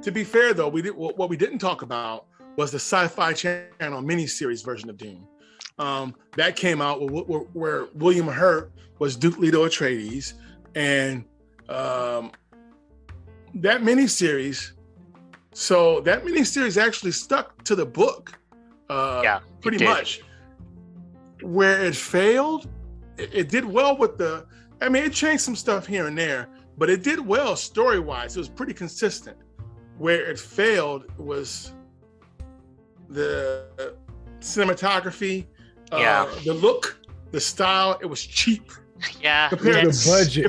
to be fair though, what we didn't talk about was the Sci-Fi Channel miniseries version of Dune. That came out where William Hurt was Duke Leto Atreides, and that miniseries actually stuck to the book. Pretty much. Where it failed, it did well with it changed some stuff here and there, but it did well story-wise. It was pretty consistent. Where it failed was the cinematography, the look, the style. It was cheap. Yeah, compared to the budget.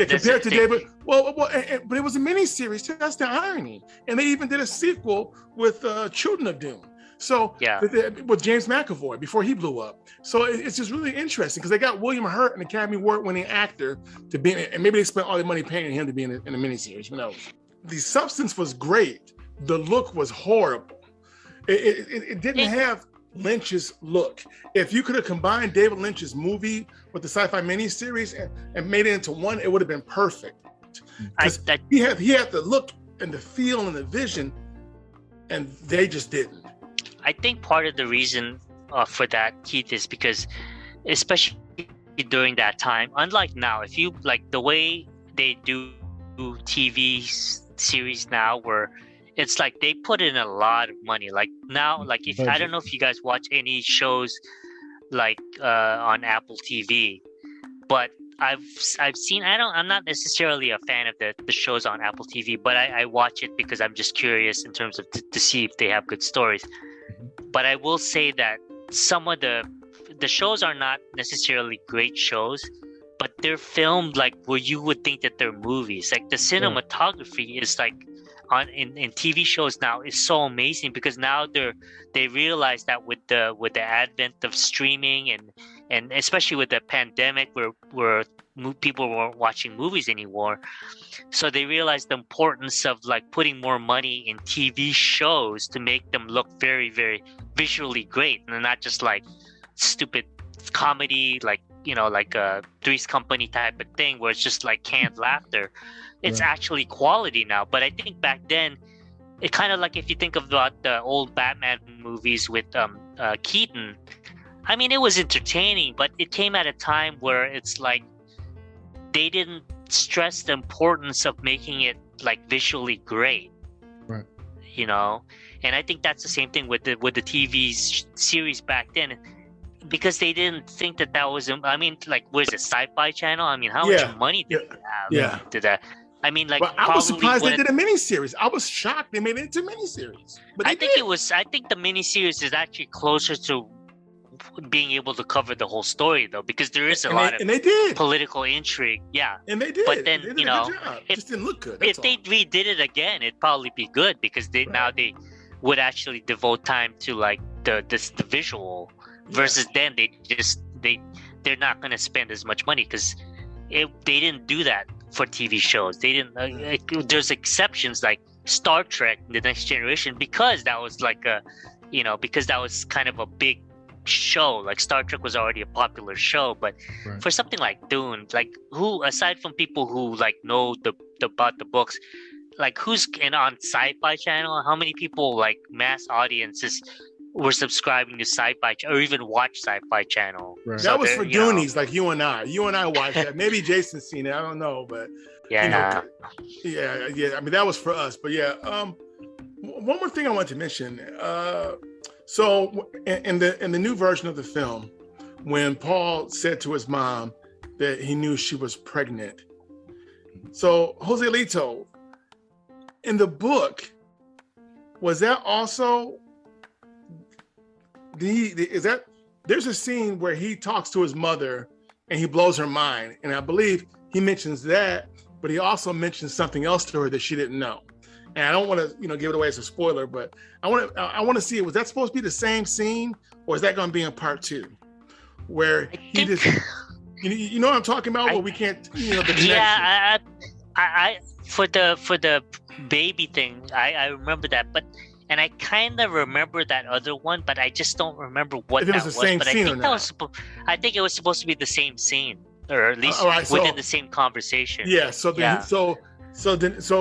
Compared to David. Well, but it was a miniseries too. That's the irony. And they even did a sequel with Children of Dune. So with James McAvoy before he blew up. So it's just really interesting because they got William Hurt, an Academy Award-winning actor, to be in it, and maybe they spent all their money paying him to be in a miniseries. Who knows? The substance was great. The look was horrible. It didn't have Lynch's look. If you could have combined David Lynch's movie with the sci-fi miniseries and made it into one, it would have been perfect. Because he had the look and the feel and the vision, and they just didn't. I think part of the reason for that, Keith, is because especially during that time, unlike now, if you like the way they do TV series now, where it's like they put in a lot of money. Like now, like if I don't know if you guys watch any shows like on Apple TV, but I've seen. I'm not necessarily a fan of the shows on Apple TV, but I watch it because I'm just curious in terms of to see if they have good stories. But I will say that some of the shows are not necessarily great shows, but they're filmed like where you would think that they're movies. Like the cinematography is like in TV shows now is so amazing because now they realize that with the advent of streaming and especially with the pandemic where people weren't watching movies anymore, so they realized the importance of like putting more money in TV shows to make them look very, very visually great and not just like stupid comedy like a Three's Company type of thing where it's just like canned laughter. It's actually quality now. But I think back then, it kind of like if you think about the old Batman movies with Keaton, I mean, it was entertaining, but it came at a time where it's like they didn't stress the importance of making it like visually great. Right. And I think that's the same thing with the TV series back then. Because they didn't think that was, I mean, like, where's the Sci-Fi Channel? I mean, how much money did they have to that? I mean, like, well, I was surprised they did a miniseries. I was shocked they made it into miniseries. But I think the miniseries is actually closer to being able to cover the whole story, though, because there is a lot of political intrigue. Yeah. And they did. But then, it just didn't look good. If they redid it again, it'd probably be good because now they would actually devote time to, like, the visual. Versus then they're not going to spend as much money because they didn't do that for TV shows. They didn't. There's exceptions like Star Trek: The Next Generation because that was like because that was kind of a big show. Like Star Trek was already a popular show, but for something like Dune, like who aside from people who like know about the books, like who's on Sci-Fi Channel? How many people like mass audiences were subscribing to Sci-Fi or even watch Sci-Fi Channel? Right. So that was for Goonies, like you and I. You and I watched that. Maybe Jason's seen it. I don't know, but yeah. I mean, that was for us. But one more thing I want to mention. So in the new version of the film, when Paul said to his mom that he knew she was pregnant. So Joselito, in the book, was that also? There's a scene where he talks to his mother and he blows her mind, and I believe he mentions that, but he also mentions something else to her that she didn't know. And I don't want to give it away as a spoiler, but I want to see it. Was that supposed to be the same scene, or is that going to be in part 2, where he just you know what I'm talking about? Where we can't the connection. I for the baby thing, I remember that, but. And I kind of remember that other one, but I just don't remember what that was. But I think it was supposed to be the same scene, or at least within the same conversation. Yeah. So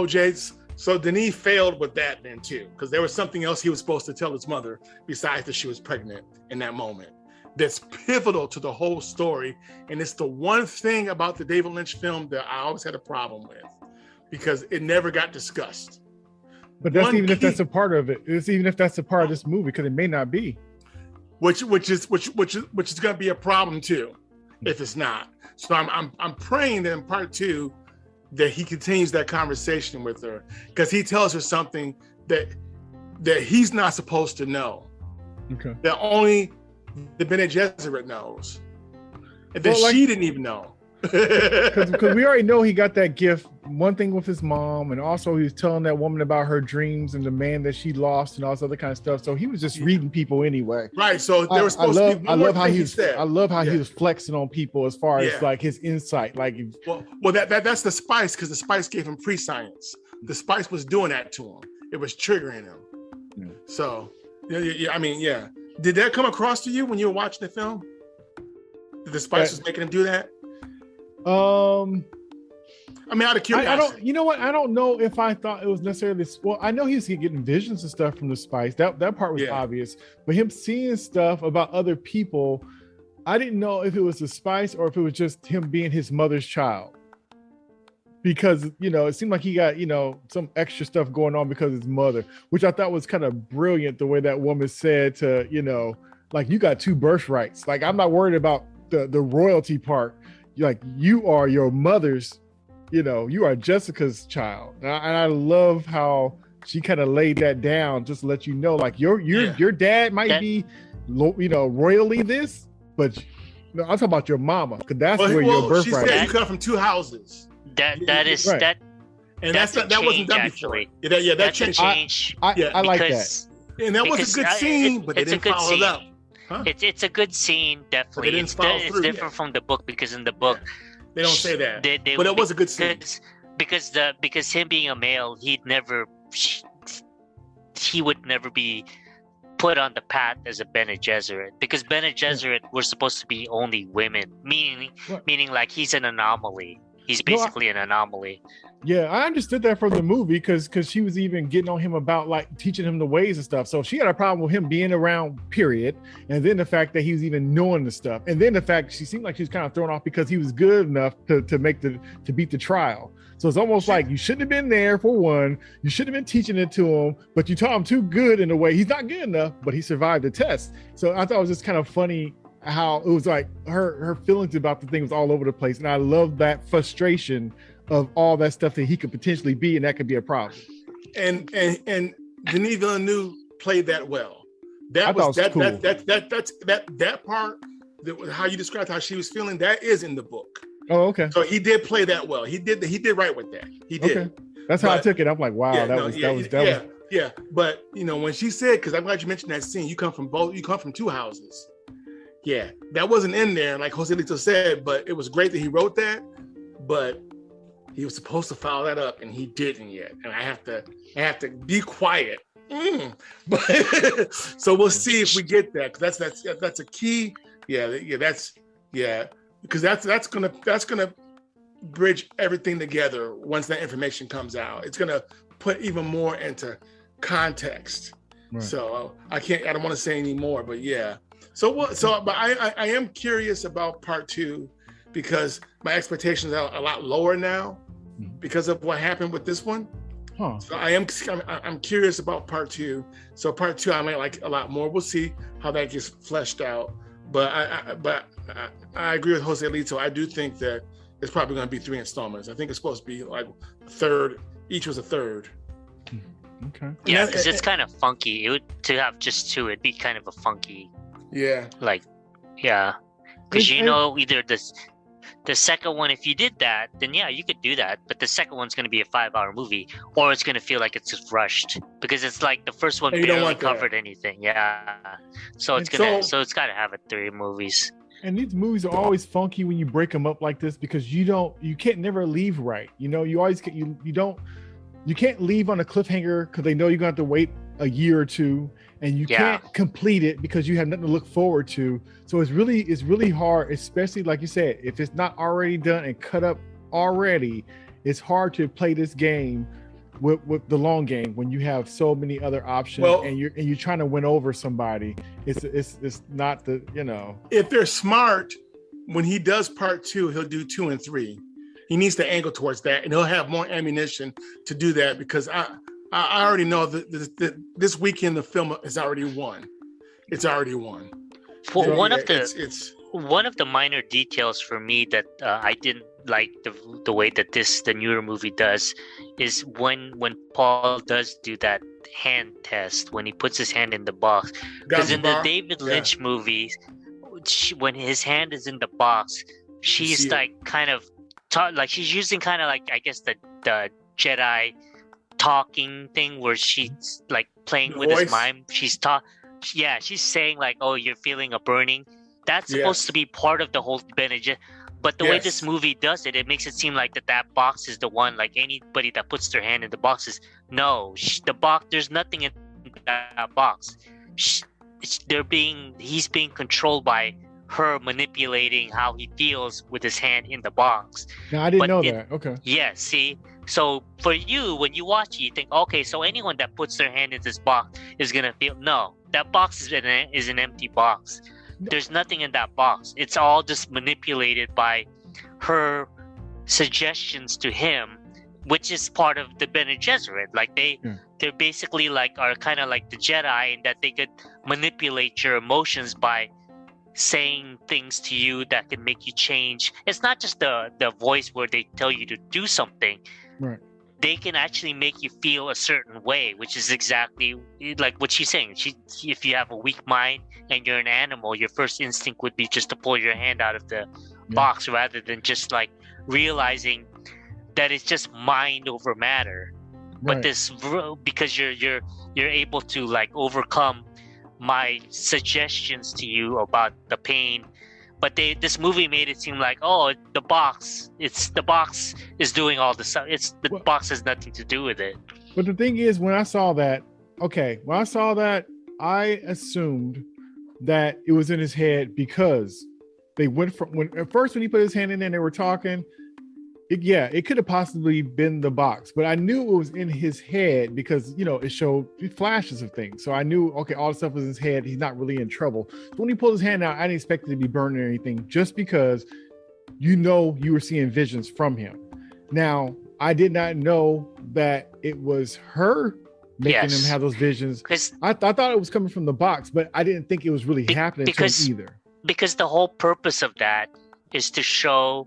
Jades, So Denis failed with that then too, because there was something else he was supposed to tell his mother besides that she was pregnant in that moment. That's pivotal to the whole story, and it's the one thing about the David Lynch film that I always had a problem with, because it never got discussed. But that's even if that's a part of it. It's even if that's a part of this movie, because it may not be. Which is going to be a problem too, if it's not. So I'm praying that in part 2 that he continues that conversation with her, because he tells her something that he's not supposed to know. Okay. That only the Bene Gesserit knows, and that she didn't even know. Because we already know he got that gift. One thing with his mom, and also he was telling that woman about her dreams and the man that she lost and all this other kind of stuff. So he was just reading people anyway. Right. So there was supposed to be. I love how he was flexing on people as far as like his insight. Like, well, that's the spice, because the spice gave him pre-science. The spice was doing that to him. It was triggering him. Yeah. So, I mean, yeah. Did that come across to you when you were watching the film? Did the spice was making him do that? I mean, out of curiosity. I don't. You know what? I don't know if I thought it was necessarily this. Well, I know he was getting visions and stuff from the spice. That part was obvious. But him seeing stuff about other people, I didn't know if it was the spice or if it was just him being his mother's child. Because, it seemed like he got, some extra stuff going on because of his mother, which I thought was kind of brilliant, the way that woman said to, like, you got 2 birthrights. Like, I'm not worried about the royalty part. Like, you are your mother's, you are Jessica's child. And I love how she kind of laid that down, just to let you know, like, your dad might be, royally this, but I'm talking about your mama, because that's where your birthright is. She said you come from 2 houses. That is right. That, and that wasn't done actually. Before. That's a change. I like that. And that was a good scene, but they didn't follow it up. Huh? It's a good scene, definitely. It's different from the book, because in the book they don't say that. But it was a good scene. Because him being a male, he would never be put on the path as a Bene Gesserit, because Bene Gesserit were supposed to be only women, meaning like he's an anomaly. He's basically an anomaly. Yeah, I understood that from the movie, because she was even getting on him about like teaching him the ways and stuff. So she had a problem with him being around, period. And then the fact that he was even knowing the stuff. And then the fact she seemed like she was kind of thrown off because he was good enough to beat the trial. So it's almost like you shouldn't have been there, for one. You shouldn't have been teaching it to him, but you taught him too good in a way. He's not good enough, but he survived the test. So I thought it was just kind of funny how it was like her feelings about the thing was all over the place. And I love that frustration of all that stuff that he could potentially be, and that could be a problem. And Denis Villeneuve played that well. That part, how you described how she was feeling, that is in the book. Oh, okay. So he did play that well. He did right with that. He did. Okay. That's how I took it. I'm like, wow, that was. Yeah. But when she said, because I'm glad you mentioned that scene, you come from 2 houses. Yeah, that wasn't in there, like Joselito said, but it was great that he wrote that, but he was supposed to follow that up, and he didn't yet. And I have to be quiet. But so we'll see if we get that, because that's a key. Because that's gonna bridge everything together once that information comes out. It's gonna put even more into context. Right. So I don't want to say any more, but yeah. But I am curious about part 2, because my expectations are a lot lower now because of what happened with this one. Huh. So I'm curious about part 2. So part 2 I might like a lot more. We'll see how that gets fleshed out. But I agree with Joselito. I do think that it's probably going to be 3 installments. I think it's supposed to be like a third. Each was a third. Okay. Yeah, because it's kind of funky. To have just 2, it'd be kind of a funky. Yeah. Because either the second one, if you did that, then you could do that. But the second one's going to be a 5-hour movie, or it's going to feel like it's just rushed, because it's like the first one barely covered anything. Yeah. So it's got to have 3 movies. And these movies are always funky when you break them up like this, because you can't never leave right. You always get you can't leave on a cliffhanger, because they know you're going to have to wait a year or 2, and you can't complete it because you have nothing to look forward to. So it's really hard, especially like you said, if it's not already done and cut up already, it's hard to play this game with the long game, when you have so many other options and you're trying to win over somebody, it's not the, you know. If they're smart, when he does part 2, he'll do 2 and 3. He needs to angle towards that, and he'll have more ammunition to do that, because I already know that this weekend the film is already won. It's already won. For one of the minor details for me that I didn't like the way that the newer movie does is when Paul does do that hand test, when he puts his hand in the box. Because in the David Lynch movies, when his hand is in the box, she's like kind of like she's using kind of like, I guess, the Jedi talking thing where she's like playing with his mind. She's saying like, oh, you're feeling a burning. That's supposed to be part of the whole Bene Gesserit. But the way this movie does it makes it seem like that box is the one, like anybody that puts their hand in the box is, no, the box, there's nothing in that box. He's being controlled by her manipulating how he feels with his hand in the box. No, I didn't know that. Okay. Yeah, see? So for you, when you watch it, you think, okay, so anyone that puts their hand in this box is going to feel, no, that box is an empty box. There's nothing in that box. It's all just manipulated by her suggestions to him, which is part of the Bene Gesserit. Like they're basically like are kind of like the Jedi in that they could manipulate your emotions by saying things to you that can make you change. It's not just the voice where they tell you to do something. Right. They can actually make you feel a certain way, which is exactly like what she's saying. If you have a weak mind and you're an animal, your first instinct would be just to pull your hand out of the box rather than just like realizing that it's just mind over matter. Right. But because you're able to like overcome my suggestions to you about the pain. But this movie made it seem like, oh, the box is doing all the stuff. The box has nothing to do with it. But the thing is, when I saw that, I assumed that it was in his head, because they went from when he put his hand in there and they were talking. It could have possibly been the box, but I knew it was in his head because, you know, it showed flashes of things. So I knew, okay, all the stuff was in his head. He's not really in trouble. So when he pulled his hand out, I didn't expect it to be burning or anything, just because, you were seeing visions from him. Now, I did not know that it was her making him have those visions. I thought it was coming from the box, but I didn't think it was really happening to him either. Because the whole purpose of that is to show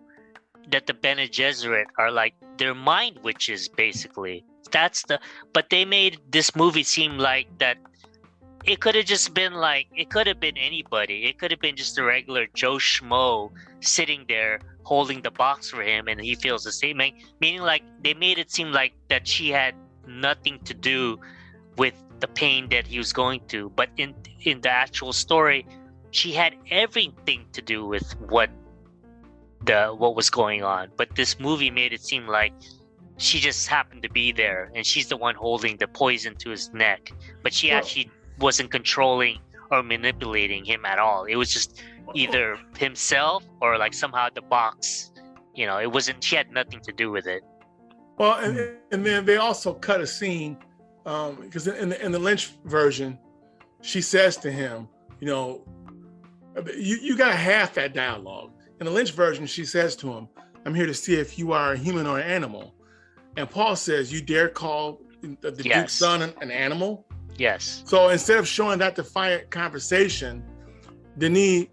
that the Bene Gesserit are like, they're mind witches, basically. But they made this movie seem like that it could have just been like, it could have been anybody. It could have been just a regular Joe Schmo sitting there holding the box for him and he feels the same. Meaning like they made it seem like that she had nothing to do with the pain that he was going through. But in the actual story, she had everything to do with what was going on. But this movie made it seem like she just happened to be there and she's the one holding the poison to his neck, but she actually wasn't controlling or manipulating him at all. It was just either himself or like somehow the box, it wasn't, she had nothing to do with it. Well, and then they also cut a scene because in the Lynch version, she says to him, you got half that dialogue. In the Lynch version, she says to him, "I'm here to see if you are a human or an animal." And Paul says, "You dare call the Duke's son an animal?" Yes. So instead of showing that defiant conversation, Denis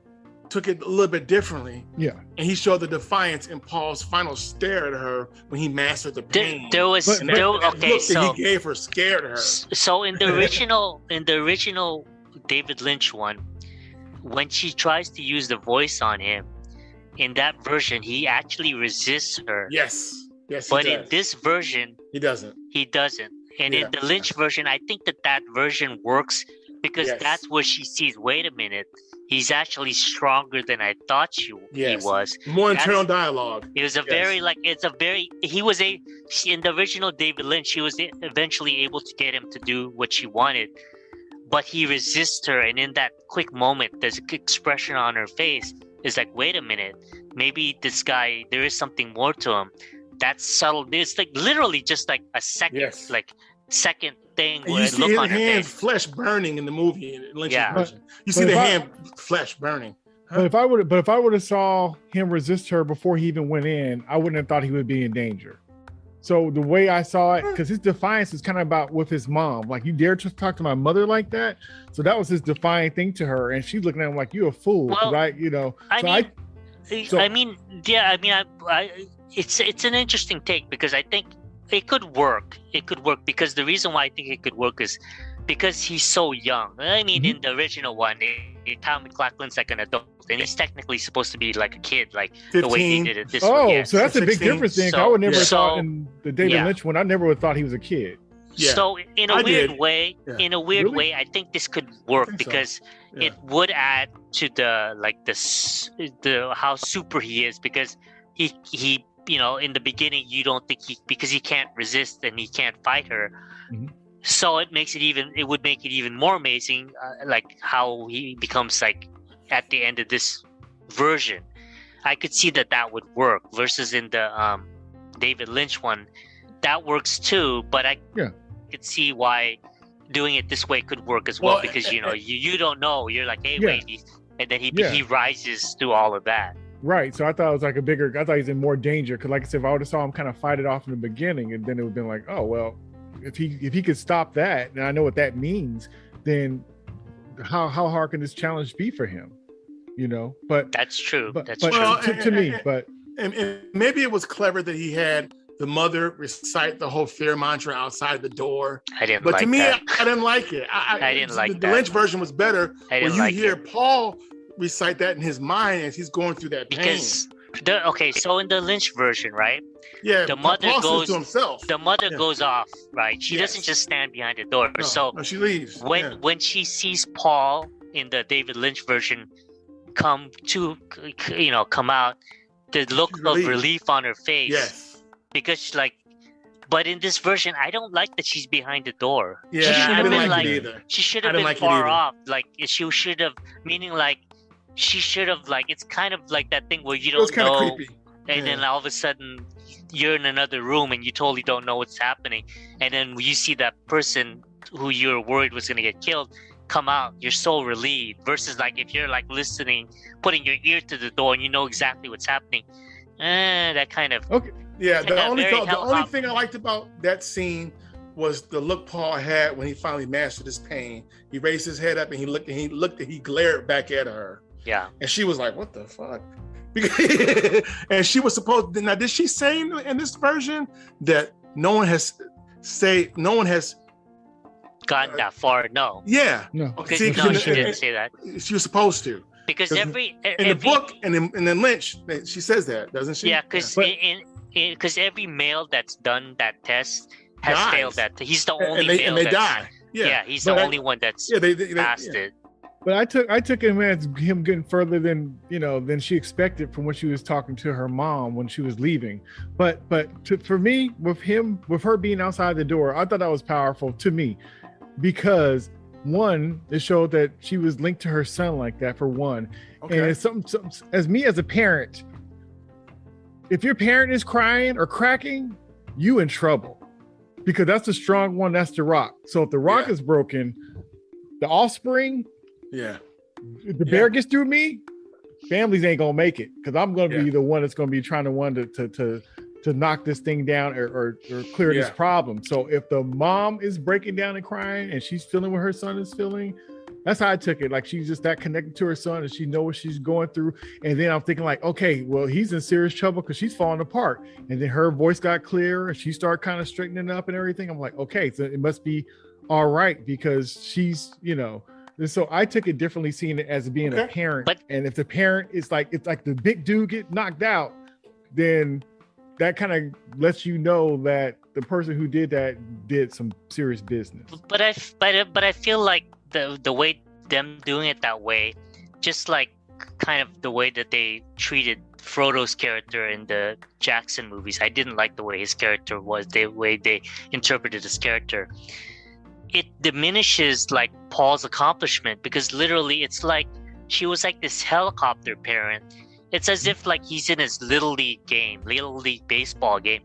took it a little bit differently. Yeah. And he showed the defiance in Paul's final stare at her when he mastered the pain. There was that look that he gave her scared her. So in the original David Lynch one, when she tries to use the voice on him, in that version, he actually resists her. Yes. But in this version, he doesn't. And in the Lynch version, I think that version works because that's where she sees, wait a minute, he's actually stronger than I thought he was. More internal dialogue. It was in the original David Lynch, she was eventually able to get him to do what she wanted, but he resists her. And in that quick moment, there's an expression on her face. It's like, wait a minute, maybe this guy, there is something more to him. that subtle. It's like literally just like a second, second thing. And you see his hand flesh burning in the movie. In Lynch's version. You see the hand flesh burning. Huh? But if I would have saw him resist her before he even went in, I wouldn't have thought he would be in danger. So the way I saw it, because his defiance is kind of about with his mom, like, you dare to talk to my mother like that. So that was his defiant thing to her, and she's looking at him like, you a fool, right? You know. It's an interesting take, because I think it could work. It could work because the reason why I think it could work is because he's so young. I mean, in the original one, Kyle MacLachlan's like an adult, and he's technically supposed to be like a kid, like 15. The way he did it. So that's a big difference then. I would never thought in the David Lynch one, I never would have thought he was a kid. Yeah. So in a weird way, I think this could work because it would add to the how super he is, because he you know, in the beginning you don't think because he can't resist and he can't fight her. Mm-hmm. So it would make it even more amazing, like how he becomes like at the end of this version. I could see that would work versus in the David Lynch one, that works too. But I could see why doing it this way could work as well, because you know you don't know. You're like, hey, wait, and then he rises through all of that. Right. So I thought it was like I thought he's in more danger, because like I said, if I would have saw him kind of fight it off in the beginning, and then it would have been like, oh well, if he could stop that, and I know what that means, then how hard can this challenge be for him? You know, but that's true. That's true. To me, and maybe it was clever that he had the mother recite the whole fear mantra outside the door. I didn't. But like to me, that. I didn't like it. I didn't like that. The Lynch version was better. I didn't where you hear Paul recite that in his mind as he's going through that pain. Because so in the Lynch version, right? Yeah, the mother Paul goes to himself. The mother goes off, right? She doesn't just stand behind the door. No, she leaves. When she sees Paul in the David Lynch version come out, the look of relief on her face. Yes. Because she's like, but in this version, I don't like that she's behind the door. Yeah, she should have been like, she should have been far off. Like she should have, meaning like she should have, like, it's kind of like that thing where you don't know, and then all of a sudden you're in another room and you totally don't know what's happening, and then you see that person who you're worried was going to get killed come out, you're so relieved, versus like if you're like listening, putting your ear to the door and you know exactly what's happening, that kind of the only thing I liked about that scene was the look Paul had when he finally mastered his pain. He raised his head up and he glared back at her. Yeah. And she was like, what the fuck? And she was supposed to, now did she say in this version that no one has gotten that far? No. Yeah. No. Okay. She didn't say that. She was supposed to. Because in the book and then Lynch, she says that, doesn't she? Yeah, because every male that's done that test has failed that. He's the only male and they die. Yeah, he's the only one that's passed it. But I took him as him getting further than she expected from when she was talking to her mom when she was leaving. But for me, with her being outside the door, I thought that was powerful to me, because one, it showed that she was linked to her son like that, for one. Okay. And it's something as me as a parent, if your parent is crying or cracking, you in trouble, because that's the strong one. That's the rock. So if the rock is broken, the offspring. Yeah. If the bear gets through me, families ain't gonna make it, because I'm gonna be the one that's gonna be trying to knock this thing down or clear this problem. So if the mom is breaking down and crying and she's feeling what her son is feeling, that's how I took it. Like, she's just that connected to her son and she knows what she's going through. And then I'm thinking like, okay, well, he's in serious trouble because she's falling apart. And then her voice got clearer and she started kind of straightening up and everything. I'm like, okay, so it must be all right, because she's, And so I took it differently, seeing it as being a parent. And if the parent is like, it's like the big dude get knocked out, then that kind of lets you know that the person who did that did some serious business. But I feel like the way them doing it that way, just like kind of the way that they treated Frodo's character in the Jackson movies, I didn't like the way his character was, the way they interpreted his character. It diminishes like Paul's accomplishment, because literally it's like she was like this helicopter parent, It's as if like he's in his little league baseball game,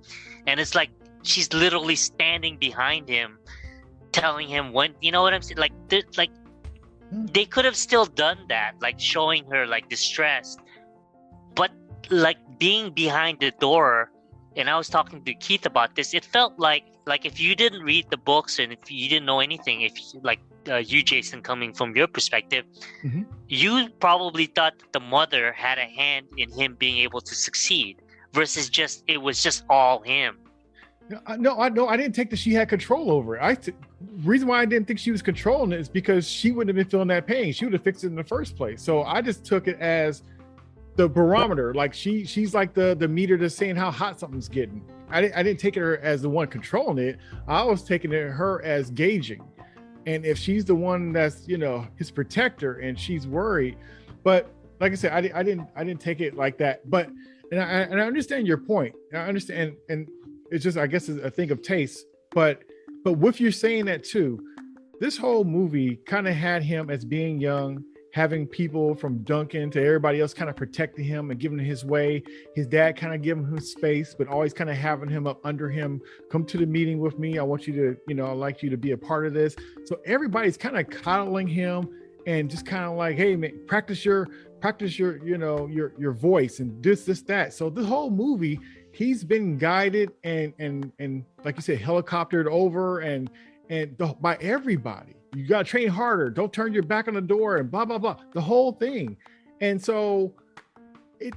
and it's like she's literally standing behind him, telling him when. You know what I'm saying? Like they could have still done that, like showing her like distressed, but like being behind the door. And I was talking to Keith about this. It felt like if you didn't read the books and if you didn't know anything, if like you, Jason, coming from your perspective, you probably thought that the mother had a hand in him being able to succeed versus it was just all him. No, I didn't take that she had control over it. Reason why I didn't think she was controlling it is because she wouldn't have been feeling that pain. She would have fixed it in the first place. So I just took it as the barometer, like she's like the meter that's saying how hot something's getting. I didn't take her as the one controlling it. I was taking her as gauging, and if she's the one that's his protector and she's worried. But like I said, I didn't take it like that. But and I understand your point. I understand, and it's just, I guess, it's a thing of taste. But with you saying that too, this whole movie kind of had him as being young, having people from Duncan to everybody else kind of protecting him and giving him his way. His dad kind of giving him space, but always kind of having him up under him. Come to the meeting with me. I want you to, I'd like you to be a part of this. So everybody's kind of coddling him and just kind of like, hey man, practice your voice and this, that. So the whole movie, he's been guided and like you said, helicoptered over and by everybody. You got to train harder. Don't turn your back on the door and blah, blah, blah, the whole thing. And so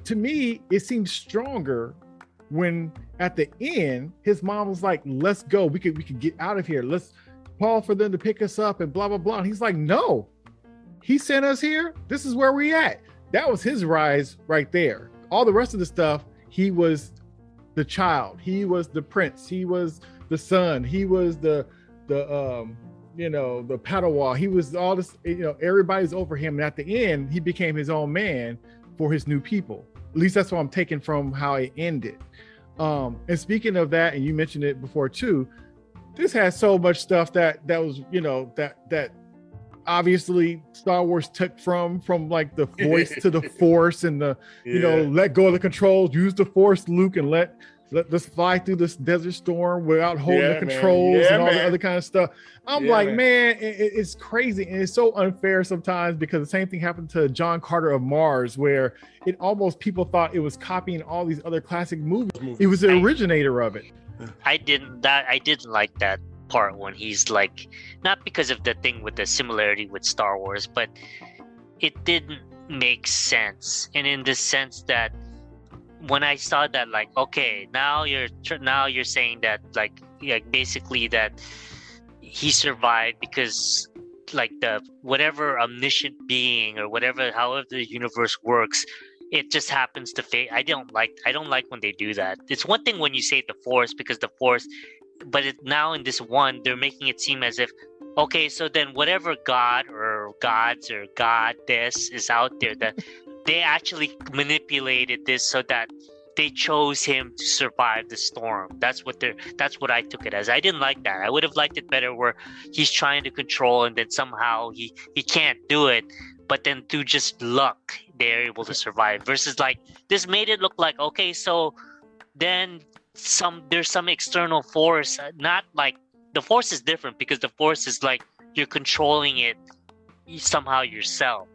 to me, it seems stronger when at the end, his mom was like, let's go. We could get out of here. Let's call for them to pick us up and blah, blah, blah. And he's like, no, he sent us here. This is where we at. That was his rise right there. All the rest of the stuff, he was the child. He was the prince. He was the son. He was the Padawan. He was all this, everybody's over him. And at the end, he became his own man for his new people. At least that's what I'm taking from how it ended. And speaking of that, and you mentioned it before too, this has so much stuff that was, that obviously Star Wars took from like the voice to the force and the, let go of the controls, use the force, Luke, and let us fly through this desert storm without holding the controls and all the other kind of stuff. I'm like, man, it's crazy. And it's so unfair sometimes because the same thing happened to John Carter of Mars, where it almost people thought it was copying all these other classic movies. It was the originator of it. I didn't like that part when he's like, not because of the thing with the similarity with Star Wars, but it didn't make sense. And in the sense that when I saw that, like, okay, now you're saying that like basically that he survived because like the whatever omniscient being or however the universe works, it just happens to fate. I don't like when they do that. It's one thing when you say the force, because the force, but now in this one, they're making it seem as if, okay, so then whatever god or gods or goddess is out there, that they actually manipulated this so that they chose him to survive the storm. That's what I took it as. I didn't like that. I would have liked it better where he's trying to control and then somehow he can't do it, but then through just luck they're able to survive. Versus like this made it look like, okay, so then there's some external force. Not like the force is different because the force is like you're controlling it somehow yourself.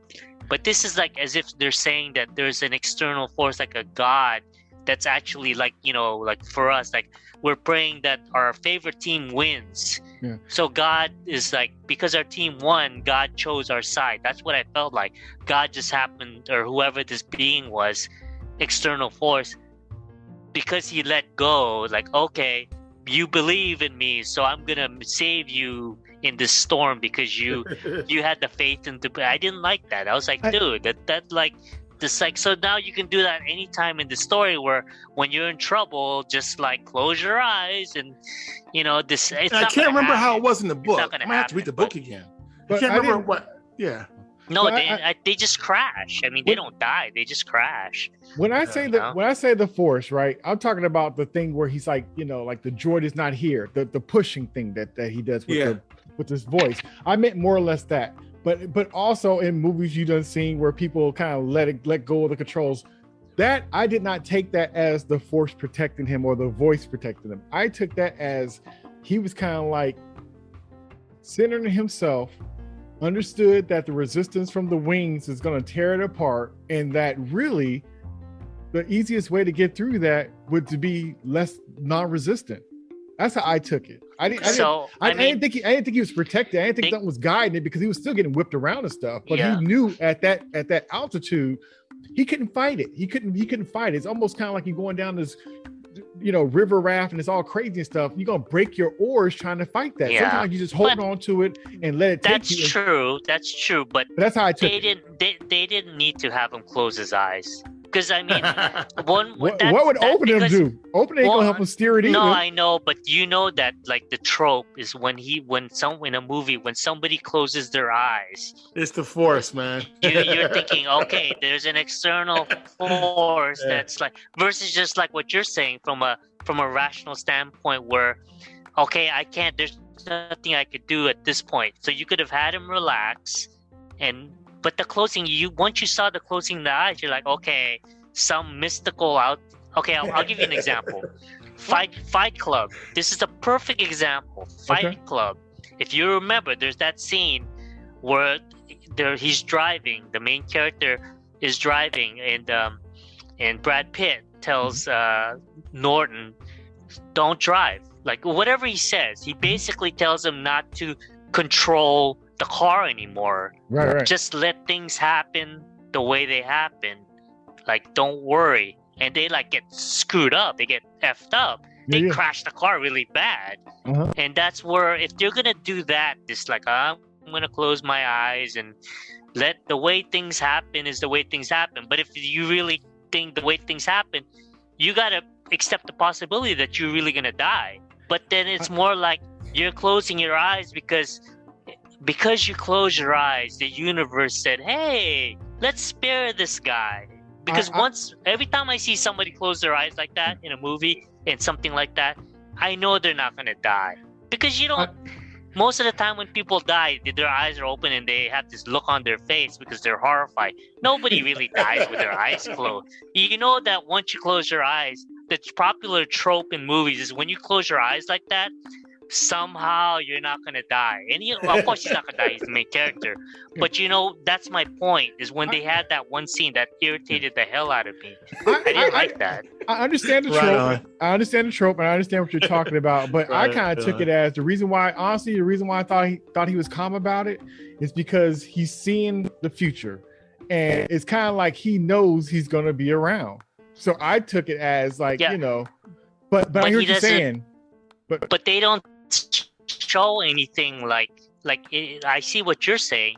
But this is like as if they're saying that there's an external force, like a god, that's actually like, like for us, like we're praying that our favorite team wins. Yeah. So God is like, because our team won, God chose our side. That's what I felt like. God just happened, or whoever this being was, external force, because he let go, like, okay, you believe in me, so I'm gonna save you in this storm because you had the faith in the. I didn't like that. I was like, dude, that like this, like, so now you can do that anytime in the story where when you're in trouble, just like close your eyes and this. I can't remember how it was in the book. I might have to read the book again. I can't remember what. Yeah. No, they just crash. I mean, they don't die; they just crash. When I say the force, right? I'm talking about the thing where he's like, like the droid is not here, the pushing thing that he does with his voice. I meant more or less that, but also in movies you done seen where people kind of let go of the controls that I did not take that as the Force protecting him or the voice protecting him. I took that as he was kind of like centering himself, understood that the resistance from the wings is going to tear it apart, and that really the easiest way to get through that would to be less non-resistant. That's how I took it. I didn't think he was protected. I didn't think something was guiding it, because he was still getting whipped around and stuff. But he knew at that altitude, he couldn't fight it. He couldn't fight it. It's almost kind of like you're going down this, river raft, and it's all crazy and stuff. You're gonna break your oars trying to fight that. Yeah. Sometimes you just hold on to it and let it take you. That's true. But that's how I took it. They didn't need to have him close his eyes. Because I mean, what would opening do? Opening ain't gonna help him steer it either. No, I know, but you know that like the trope is when in a movie when somebody closes their eyes, it's the Force, man. You're thinking, okay, there's an external force that's like versus just like what you're saying from a rational standpoint, where okay, I can't. There's nothing I could do at this point. So you could have had him relax and. But the closing, once you saw the closing of the eyes, you're like, okay, some mystical out. Okay, I'll give you an example. Fight Club. This is a perfect example. Fight Club. If you remember, there's that scene where he's driving. The main character is driving, and Brad Pitt tells Norton, "Don't drive." Like whatever he says, he basically tells him not to control the car anymore. Right. Just let things happen the way they happen. Like, don't worry. And they like get screwed up. They get effed up. They crash the car really bad. Uh-huh. And that's where if you're gonna do that, it's like I'm gonna close my eyes and let the way things happen is the way things happen. But if you really think the way things happen, you gotta accept the possibility that you're really gonna die. But then it's more like you're closing your eyes because you close your eyes, the universe said, hey, let's spare this guy. Because every time I see somebody close their eyes like that in a movie and something like that, I know they're not going to die. Because most of the time when people die, their eyes are open and they have this look on their face because they're horrified. Nobody really dies with their eyes closed. You know that once you close your eyes, the popular trope in movies is when you close your eyes like that, somehow you're not gonna die. And of course he's not gonna die, he's the main character. But that's my point, is when they had that one scene that irritated the hell out of me. I didn't like that. I understand the trope. I understand the trope, and I understand what you're talking about. But I kind of took it as the reason why I thought he was calm about it is because he's seeing the future. And it's kind of like he knows he's gonna be around. So I took it as like, but I hear what you're saying. But they don't show anything like I see what you're saying,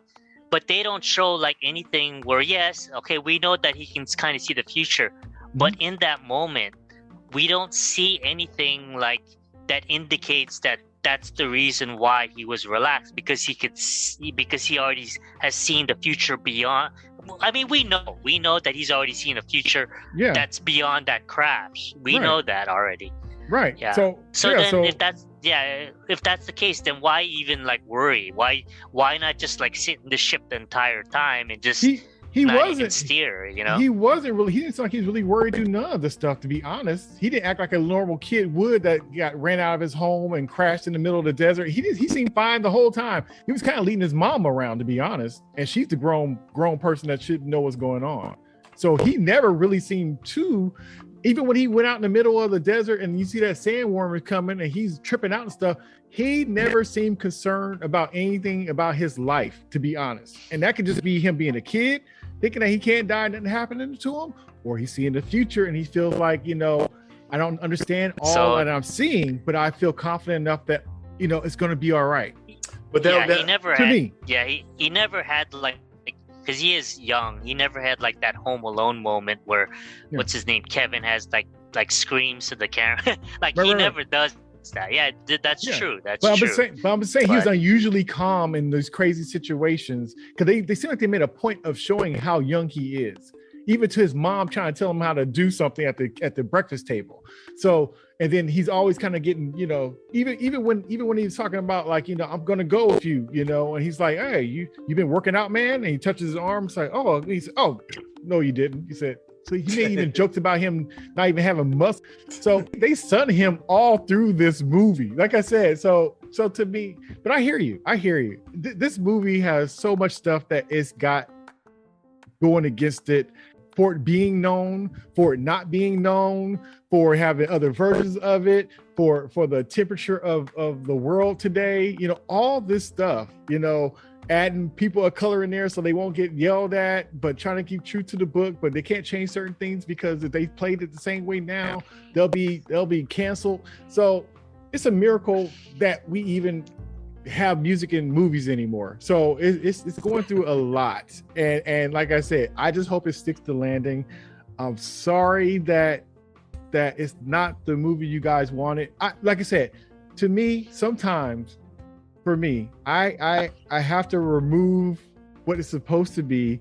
but they don't show like anything where we know that he can kind of see the future, but in that moment we don't see anything like that indicates that that's the reason why he was relaxed, because he already has seen the future beyond. I mean, we know that he's already seen a future that's beyond that crash. We know that already. Right. Yeah. So if that's the case, then why even like worry? Why not just like sit in the ship the entire time and just he wasn't steer? He wasn't really. He didn't sound like he was really worried to none of this stuff. To be honest, he didn't act like a normal kid would that ran out of his home and crashed in the middle of the desert. He seemed fine the whole time. He was kind of leading his mom around, to be honest, and she's the grown person that should know what's going on. So he never really seemed too. Even when he went out in the middle of the desert and you see that sandworm is coming and he's tripping out and stuff, he never seemed concerned about anything about his life, to be honest. And that could just be him being a kid, thinking that he can't die and nothing happening to him, or he's seeing the future and he feels like, I don't understand all that I'm seeing, but I feel confident enough that, it's going to be all right. But he never had like, because he is young, he never had like that Home Alone moment where what's his name, Kevin, has like screams to the camera. Never does that. Yeah, that's true. That's true. I'm saying he was unusually calm in those crazy situations, because they seem like they made a point of showing how young he is, even to his mom trying to tell him how to do something at the breakfast table. So, and then he's always kind of getting, even when he was talking about like, I'm gonna go with you, and he's like, hey, you've been working out, man, and he touches his arm. It's like, he said, oh no, you didn't. He said, So he made even jokes about him not even having muscle. So they stunned him all through this movie. Like I said, so to me, but I hear you. This movie has so much stuff that it's got going against it, for it being known, for it not being known, for having other versions of it, for the temperature of the world today, all this stuff, adding people of color in there so they won't get yelled at, but trying to keep true to the book, but they can't change certain things because if they played it the same way now, they'll be canceled. So it's a miracle that we even have music in movies anymore. So it's going through a lot. And like I said, I just hope it sticks to landing. I'm sorry that it's not the movie you guys wanted. Like I said, to me, sometimes for me, I have to remove what it's supposed to be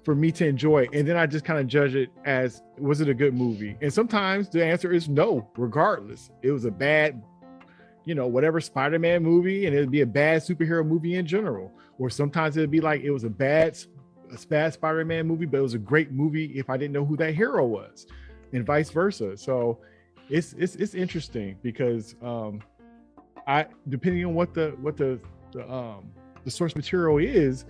for me to enjoy it. And then I just kind of judge it as, was it a good movie? And sometimes the answer is no, regardless. It was a bad, whatever Spider-Man movie, and it'd be a bad superhero movie in general. Or sometimes it'd be like, it was a bad Spider-Man movie, but it was a great movie if I didn't know who that hero was, and vice versa. So it's interesting because depending on what the source material is,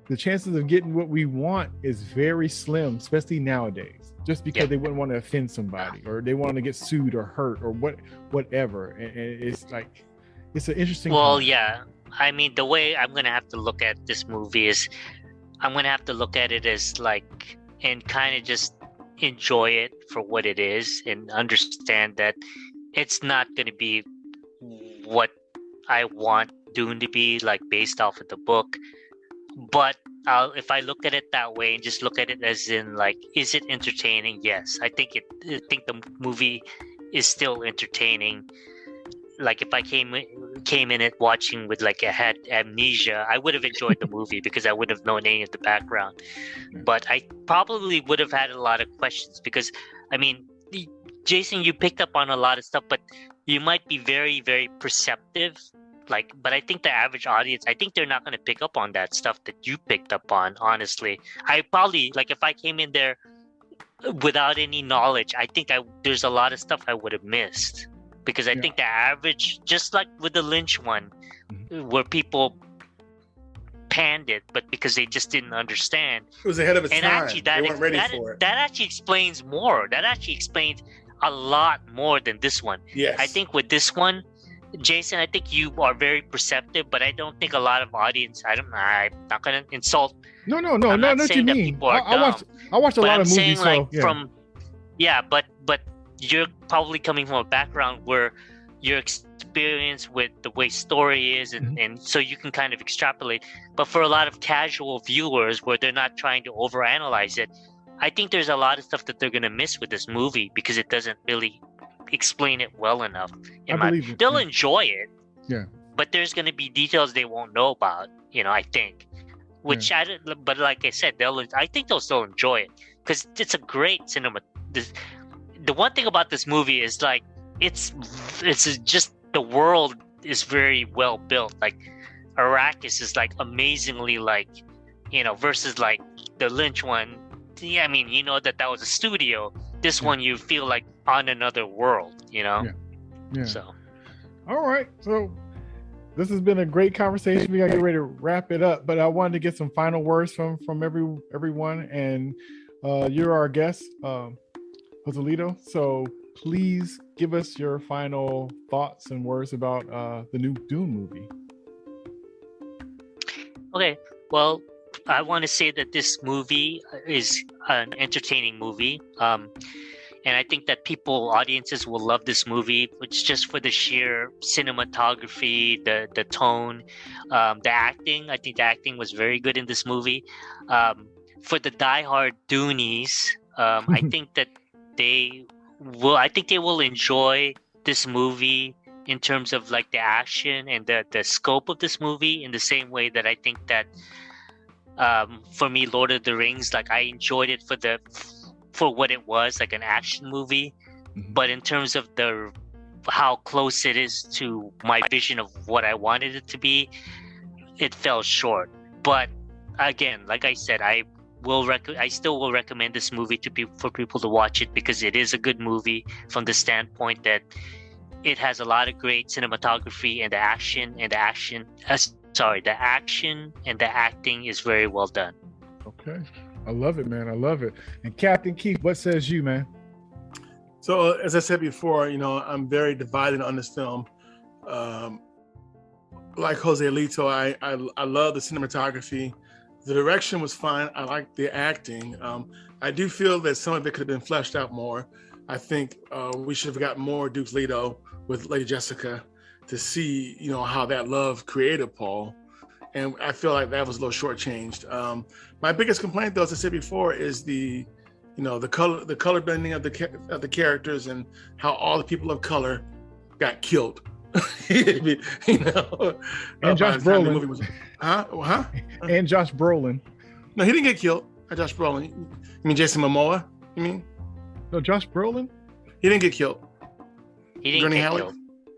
the chances of getting what we want is very slim, especially nowadays, just because they wouldn't want to offend somebody or they want to get sued or hurt or whatever. And it's like, it's an interesting Well, time. yeah. I mean, the way I'm going to have to look at this movie is I'm going to have to look at it as like, and kind of just enjoy it for what it is and understand that it's not going to be what I want Dune to be, like based off of the book. But if I look at it that way and just look at it as in like, is it entertaining? Yes, I think the movie is still entertaining. Like if I came in it watching with like I had amnesia, I would have enjoyed the movie because I wouldn't have known any of the background. But I probably would have had a lot of questions because, I mean, Jason, you picked up on a lot of stuff, but you might be very, very perceptive. But I think the average audience, I think they're not going to pick up on that stuff that you picked up on, honestly. I probably, like if I came in there without any knowledge, I think there's a lot of stuff I would have missed. Because I think the average, just like with the Lynch one, where people panned it, but because they just didn't understand. It was ahead of its time. Actually, they weren't ready for it. That actually explains more. That actually explains a lot more than this one. Yes. I think with this one, Jason, I think you are very perceptive, but I don't think a lot of audience. I'm not gonna insult. No. Not you mean. I watched a lot of movies. But you're probably coming from a background where your experience with the way story is, and so you can kind of extrapolate. But for a lot of casual viewers, where they're not trying to overanalyze it, I think there's a lot of stuff that they're gonna miss with this movie because it doesn't really explain it well enough. They'll enjoy it, but there's going to be details they won't know about, I think, but like I said, I think they'll still enjoy it because it's a great cinema. The one thing about this movie is like it's just the world is very well built. Like Arrakis is like amazingly versus like the Lynch one. Yeah, I mean, that was a studio. This one, you feel like on another world, Yeah. So, all right. So this has been a great conversation. We gotta get ready to wrap it up, but I wanted to get some final words from everyone. And you're our guest, Joselito. So please give us your final thoughts and words about the new Dune movie. Okay. Well, I want to say that this movie is an entertaining movie. And I think that audiences will love this movie. It's just for the sheer cinematography, the tone, the acting. I think the acting was very good in this movie. For the diehard Doonies, I think that they will enjoy this movie in terms of like the action and the scope of this movie in the same way that I think that for me, Lord of the Rings, like I enjoyed it for what it was, like an action movie. But in terms of how close it is to my vision of what I wanted it to be, it fell short. But again, like I said, I I still will recommend this movie for people to watch it, because it is a good movie from the standpoint that it has a lot of great cinematography, and the action and the acting is very well done. Okay. I love it, man. I love it. And Captain Keith, what says you, man? So as I said before, I'm very divided on this film. Like Joselito, I love the cinematography. The direction was fine. I like the acting. I do feel that some of it could have been fleshed out more. I think we should have got more Duke Leto with Lady Jessica to see, how that love created Paul. And I feel like that was a little shortchanged. My biggest complaint, though, as I said before, is the color blending of the characters, and how all the people of color got killed. And Josh Brolin. And Josh Brolin. No, he didn't get killed. Josh Brolin. You mean Jason Momoa? You mean? No, Josh Brolin. He didn't get killed. He didn't get killed.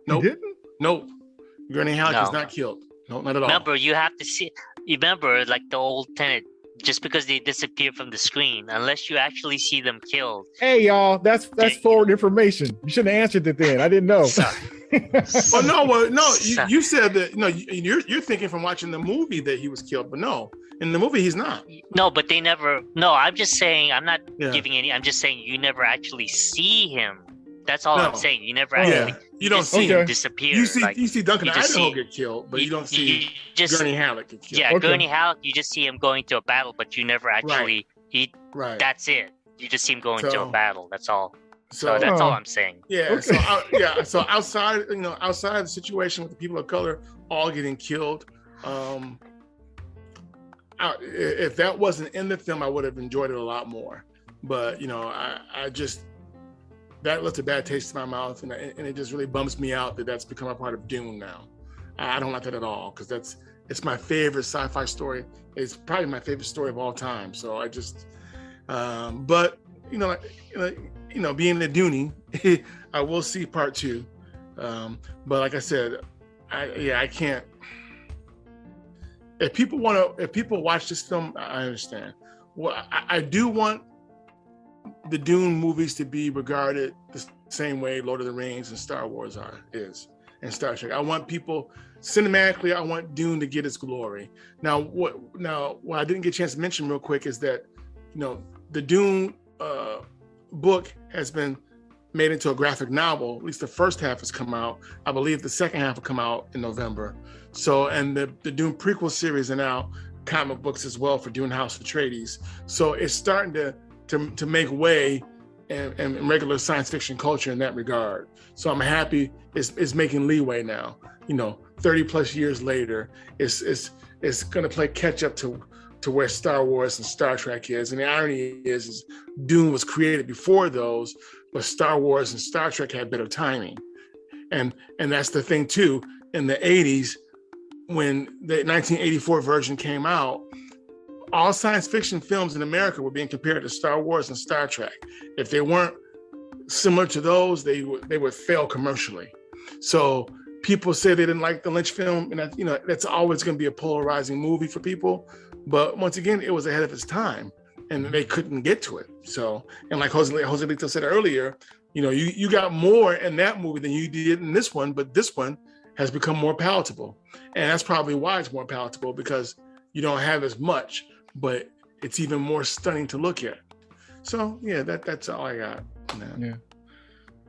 Nope. He didn't? Nope. Gurney Halleck is not killed. No, not at all. Remember, you have to see. Remember, like the old Tenet, just because they disappear from the screen, unless you actually see them killed. Hey, y'all, that's forward information. You shouldn't have answered it then. I didn't know. You said that. No, you're thinking from watching the movie that he was killed, but no, in the movie he's not. No, but they never. No, I'm just saying. I'm not giving any. I'm just saying you never actually see him. That's all I'm saying. You never actually. You don't see him disappear. You see Duncan Idaho get killed, but you don't see Gurney Halleck get killed. Yeah, Gurney Halleck. You just see him going to a battle, but you never actually. Right. That's it. You just see him going to a battle. That's all. So that's all I'm saying. Yeah. Okay. So outside of the situation with the people of color all getting killed, if that wasn't in the film, I would have enjoyed it a lot more. But I just. That left a bad taste in my mouth, and it just really bums me out that that's become a part of Dune now. I don't like that at all, because it's my favorite sci-fi story. It's probably my favorite story of all time. So I just, but being the Dooney, I will see part 2. But like I said, I can't. If people watch this film, I understand. Well, I do want the Dune movies to be regarded the same way Lord of the Rings and Star Wars is, and Star Trek. I want people cinematically. I want Dune to get its glory. Now, what I didn't get a chance to mention real quick is that, the Dune book has been made into a graphic novel. At least the first half has come out. I believe the second half will come out in November. So, and the Dune prequel series are now comic books as well for Dune House Atreides. So it's starting to make way in regular science fiction culture in that regard. So I'm happy it's making leeway now. 30 plus years later, it's going to play catch up to where Star Wars and Star Trek is. And the irony is Dune was created before those, but Star Wars and Star Trek had better timing. And that's the thing too. In the 80s, when the 1984 version came out, all science fiction films in America were being compared to Star Wars and Star Trek. If they weren't similar to those, they would fail commercially. So people say they didn't like the Lynch film, and that's always going to be a polarizing movie for people. But once again, it was ahead of its time, and they couldn't get to it. So, and like Joselito said earlier, you got more in that movie than you did in this one, but this one has become more palatable, and that's probably why it's more palatable, because you don't have as much, but it's even more stunning to look at. So yeah, that's all I got. Yeah.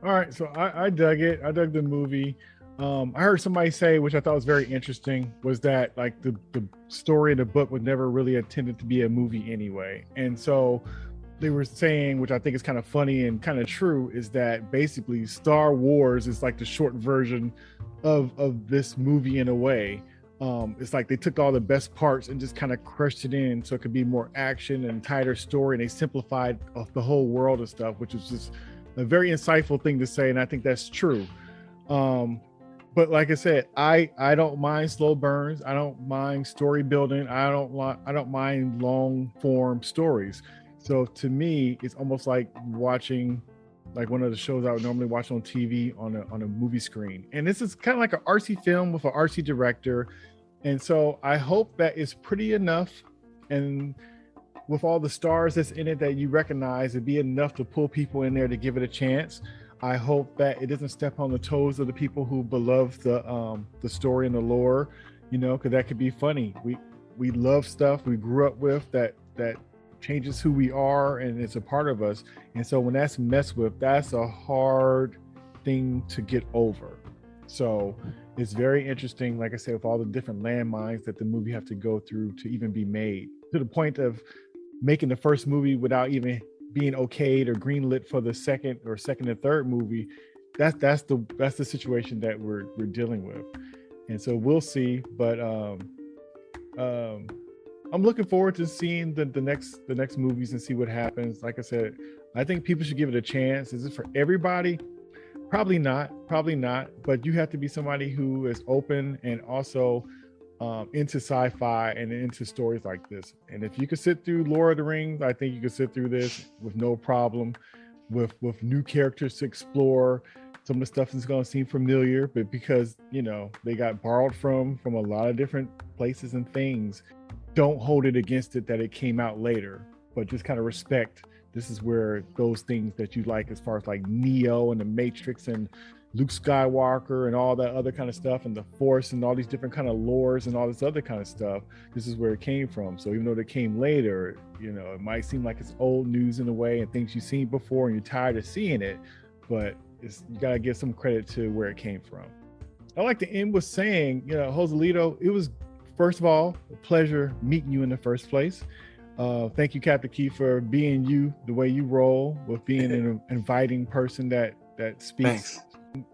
All right. So I dug it. I dug the movie. I heard somebody say, which I thought was very interesting, was that like the story of the book was never really intended to be a movie anyway. And so they were saying, which I think is kind of funny and kind of true, is that basically Star Wars is like the short version of this movie in a way. It's like they took all the best parts and just kind of crushed it in so it could be more action and tighter story, and they simplified the whole world and stuff, which is just a very insightful thing to say, and I think that's true. But like I said, I don't mind slow burns. I don't mind story building. I don't mind long form stories. So to me, it's almost like watching like one of the shows I would normally watch on TV on a movie screen. And this is kind of like an artsy film with an artsy director. And so I hope that is pretty enough. And with all the stars that's in it that you recognize, it'd be enough to pull people in there to give it a chance. I hope that it doesn't step on the toes of the people who beloved the story and the lore, because that could be funny. We love stuff we grew up with that changes who we are and it's a part of us. And so when that's messed with, that's a hard thing to get over. So it's very interesting, like I said, with all the different landmines that the movie have to go through to even be made, to the point of making the first movie without even being okayed or greenlit for the second and third movie. That's the situation that we're dealing with. And so we'll see, but I'm looking forward to seeing the next movies and see what happens. Like I said, I think people should give it a chance. Is it for everybody? Probably not, but you have to be somebody who is open and also into sci-fi and into stories like this. And if you could sit through Lord of the Rings, I think you could sit through this with no problem, with new characters to explore. Some of the stuff is going to seem familiar, but because they got borrowed from a lot of different places and things, don't hold it against it that it came out later, but just kind of respect. This is where those things that you like, as far as like Neo and the Matrix and Luke Skywalker and all that other kind of stuff, and the Force and all these different kind of lores and all this other kind of stuff, this is where it came from. So even though they came later, it might seem like it's old news in a way and things you've seen before and you're tired of seeing it, but you got to give some credit to where it came from. I like to end with saying, Joselito, it was, first of all, a pleasure meeting you in the first place. Thank you, Captain Keith, for being you, the way you roll, with being an inviting person that speaks. Thanks.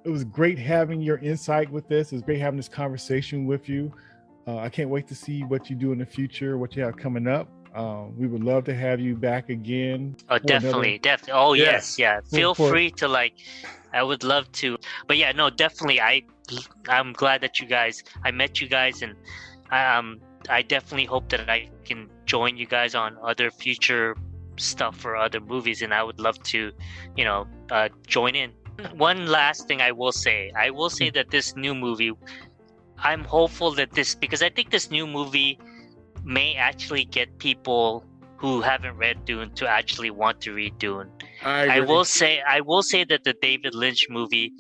It was great having your insight with this. It was great having this conversation with you. I can't wait to see what you do in the future, what you have coming up. We would love to have you back again. Oh, definitely. Oh, yes. Yeah. Feel free to I would love to. But yeah, no, definitely. I'm glad that I met you guys, and I definitely hope that I can join you guys on other future stuff for other movies, and I would love to, join in. One last thing I will say that this new movie, I'm hopeful that because I think this new movie may actually get people who haven't read Dune to actually want to read Dune. I will say that the David Lynch movie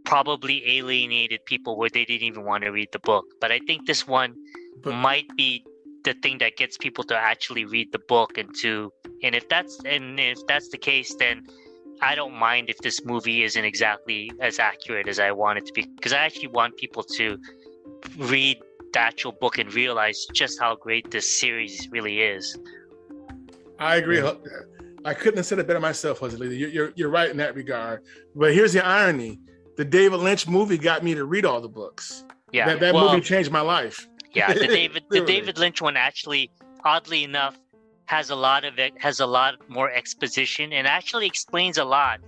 probably alienated people where they didn't even want to read the book, but I think this one might be the thing that gets people to actually read the book, and if that's the case, then I don't mind if this movie isn't exactly as accurate as I want it to be, because I actually want people to read the actual book and realize just how great this series really is. I agree. I couldn't have said it better myself, Joselito. You're right in that regard. But here's the irony: the David Lynch movie got me to read all the books. Yeah, that movie changed my life. Yeah, the David Lynch one actually, oddly enough, has a lot more exposition and actually explains a lot.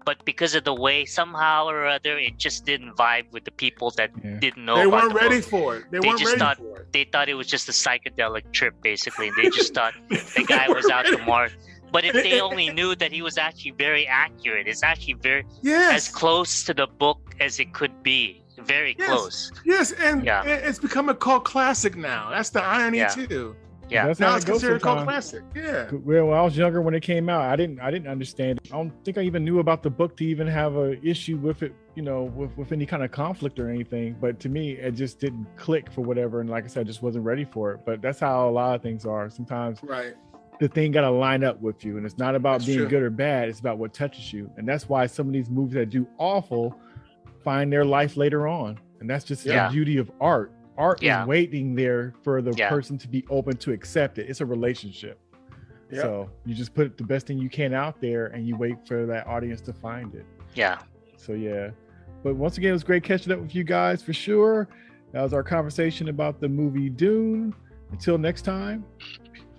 But because of the way, somehow or other, it just didn't vibe with the people that didn't know. They about weren't the ready book. for it. They thought it was just a psychedelic trip, basically. And they just thought the guy was out to Mars. But if they only knew that he was actually very accurate, it's actually very as close to the book as it could be. Very close. Yes, and it's become a cult classic now. That's the irony too. Yeah, that's now it's considered a cult classic. Yeah. Well, when I was younger when it came out, I didn't understand it. I don't think I even knew about the book to even have an issue with it, with any kind of conflict or anything. But to me, it just didn't click for whatever. And like I said, I just wasn't ready for it. But that's how a lot of things are. Sometimes the thing got to line up with you, and it's not about being good or bad. It's about what touches you, and that's why some of these movies that do awful find their life later on, and that's just the beauty of art. Art is waiting there for the person to be open to accept it. It's a relationship. So you just put the best thing you can out there, and you wait for that audience to find it. So but once again, it was great catching up with you guys for sure. That was our conversation about the movie Dune. Until next time,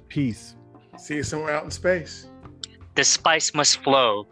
peace. See you somewhere out in space. The spice must flow.